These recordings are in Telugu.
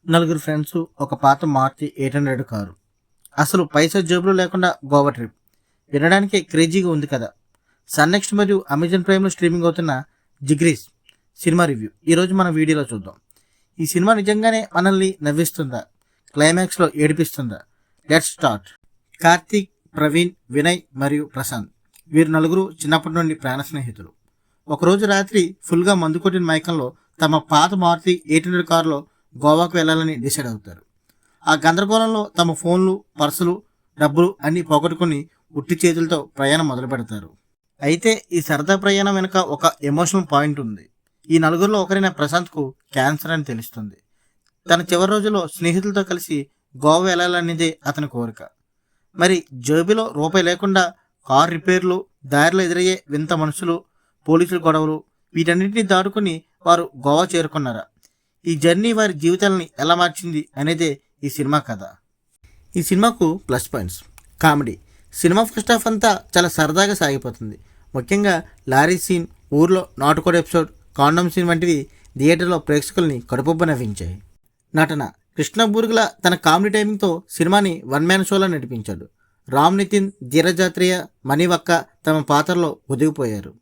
నలుగురు ఫ్రెండ్స్ ఒక పాత మారుతి 800 కారు. అసలు పైసా జేబులో లేకుండా గోవా ట్రిప్. వినడానికి క్రేజీగా ఉంది కదా. సన్ నెక్స్ట్ మరియు అమెజాన్ ప్రైమ్లో స్ట్రీమింగ్ అవుతున్న జిగ్రీస్ సినిమా రివ్యూ ఈరోజు మన వీడియోలో చూద్దాం. ఈ సినిమా నిజంగానే మనల్ని నవ్విస్తుందా, క్లైమాక్స్లో ఏడిపిస్తుందా? Let's start. కార్తీక్, ప్రవీణ్, వినయ్ మరియు ప్రశాంత్ వీరు నలుగురు చిన్నప్పటి నుండి ప్రాణ స్నేహితులు. ఒకరోజు రాత్రి ఫుల్గా మందు కొట్టిన మైకంలో తమ పాత మారుతి 800 కారులో గోవాకు వెళ్ళాలని డిసైడ్ అవుతారు. ఆ గందరగోళంలో తమ ఫోన్లు, పర్సులు, డబ్బులు అన్నీ పోగొట్టుకుని ఉట్టి చేతులతో ప్రయాణం మొదలు పెడతారు. అయితే ఈ సరదా ప్రయాణం వెనుక ఒక ఎమోషనల్ పాయింట్ ఉంది. ఈ నలుగురిలో ఒకరైన ప్రశాంత్కు క్యాన్సర్ అని తెలుస్తుంది. తన చివరి రోజుల్లో స్నేహితులతో కలిసి గోవా వెళ్ళాలనేదే అతని కోరిక. మరి జేబులో రూపాయి లేకుండా కార్ రిపేర్లు, దారిలో ఎదురయ్యే వింత మనుషులు, పోలీసుల గొడవలు వీటన్నింటినీ దాటుకుని వారు గోవా చేరుకున్నారా? ఈ జర్నీ వారి జీవితాలని ఎలా మార్చింది అనేదే ఈ సినిమా కథ. ఈ సినిమాకు plus points. Comedy. Cinema first half అంతా చాలా సరదాగా సాగిపోతుంది. ముఖ్యంగా లారీ సీన్, ఊర్లో నాటుకోడ్ ఎపిసోడ్, కాండమ్ సీన్ వంటివి థియేటర్లో ప్రేక్షకుల్ని కడుపుబ్బ నవ్వించాయి. నటన. కృష్ణ బూర్గుల తన కామెడీ టైమింగ్తో సినిమాని వన్ మ్యాన్ షోలో నడిపించాడు. రామ్ నితిన్, ధీరజాత్రేయ, మణివక్క తమ పాత్రలో ఒదిగిపోయారు.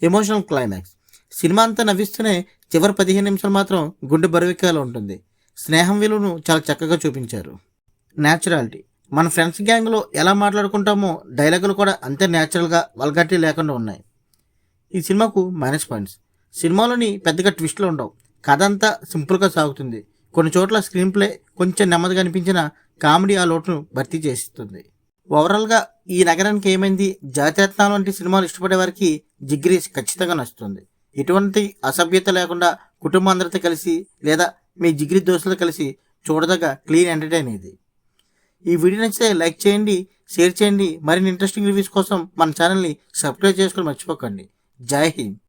Emotional climax. సినిమా అంతా నవ్విస్తూనే చివరి 15 నిమిషాలు మాత్రం గుండె బరువెక్కేలా ఉంటుంది. స్నేహం విలువను చాలా చక్కగా చూపించారు. న్యాచురాలిటీ. మన ఫ్రెండ్స్ గ్యాంగ్లో ఎలా మాట్లాడుకుంటామో డైలాగులు కూడా అంతే న్యాచురల్గా, వల్గారిటీ లేకుండా ఉన్నాయి. ఈ సినిమాకు మైనస్ పాయింట్స్. సినిమాలోని పెద్దగా ట్విస్టులు ఉండవు. కథ అంతా సింపుల్గా సాగుతుంది. కొన్ని చోట్ల స్క్రీన్ ప్లే కొంచెం నెమ్మదిగా అనిపించిన కామెడీ ఆ లోటును భర్తీ చేస్తుంది. ఓవరాల్గా ఈ నగరానికి ఏమైంది, జాతిరత్నాలు వంటి సినిమాలు ఇష్టపడే వారికి జిగ్రీస్ ఖచ్చితంగా నచ్చుతుంది. ఎటువంటి అసభ్యత లేకుండా కుటుంబం అందరితో కలిసి లేదా మీ జిగ్రీ దోస్తులతో కలిసి చూడదగ్గ క్లీన్ ఎంటర్టైన్ ఇది. ఈ వీడియో నచ్చితే లైక్ చేయండి, షేర్ చేయండి. మరిన్ని ఇంట్రెస్టింగ్ రివ్యూస్ కోసం మన ఛానల్ని సబ్స్క్రైబ్ చేసుకొని మర్చిపోకండి. జై హింద్.